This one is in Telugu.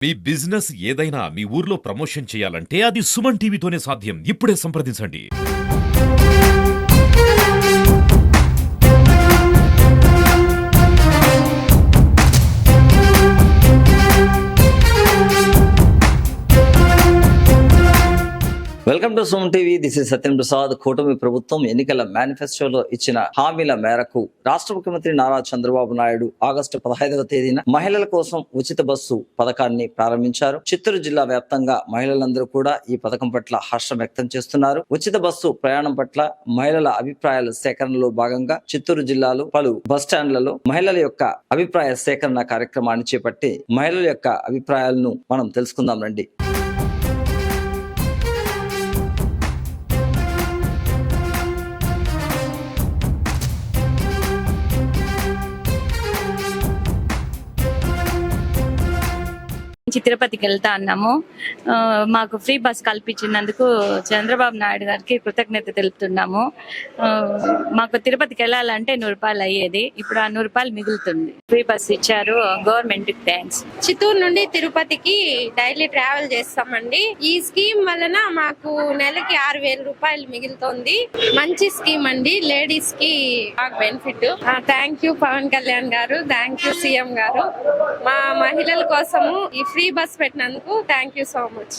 మీ బిజినెస్ ఏదైనా మీ ఊర్లో ప్రమోషన్ చేయాలంటే అది సుమన్ టీవీతోనే సాధ్యం. ఇప్పుడే సంప్రదించండి. Welcome to Suman TV. This is Satyam Prasad. కూటమి ప్రభుత్వం ఎన్నికల మేనిఫెస్టోలో ఇచ్చిన హామీల మేరకు రాష్ట్ర ముఖ్యమంత్రి నారా చంద్రబాబు నాయుడు ఆగస్టు 15వ తేదీన మహిళల కోసం ఉచిత బస్సు పథకాన్ని ప్రారంభించారు. చిత్తూరు జిల్లా వ్యాప్తంగా మహిళలందరూ కూడా ఈ పథకం పట్ల హర్షం వ్యక్తం చేస్తున్నారు. ఉచిత బస్సు ప్రయాణం పట్ల మహిళల అభిప్రాయాల సేకరణలో భాగంగా చిత్తూరు జిల్లాలో పలు బస్ స్టాండ్లలో మహిళల యొక్క అభిప్రాయ సేకరణ కార్యక్రమాన్ని చేపట్టి మహిళల యొక్క అభిప్రాయాలను మనం తెలుసుకుందాం రండి. తిరుపతికి వెళ్తా అన్నాము. మాకు ఫ్రీ బస్ కల్పించినందుకు చంద్రబాబు నాయుడు గారికి కృతజ్ఞత తెలుపుతున్నాము. మాకు తిరుపతికి వెళ్ళాలంటే 100 రూపాయలు అయ్యేది, ఇప్పుడు ఆ 100 రూపాయలు మిగులుతుంది. ఫ్రీ బస్ ఇచ్చారు, గవర్నమెంట్ కి థ్యాంక్స్. చిత్తూరు నుండి తిరుపతికి డైలీ ట్రావెల్ చేస్తామండి. ఈ స్కీమ్ వలన మాకు నెలకి 6,000 రూపాయలు మిగులుతుంది. మంచి స్కీమ్ అండి, లేడీస్ కి బాగా benefit. Thank you Pawan Kalyan garu, thank you CM garu. మా మహిళల కోసము ఈ ఫ్రీ బస్ పెట్టినందుకు థ్యాంక్ యూ సో మచ్.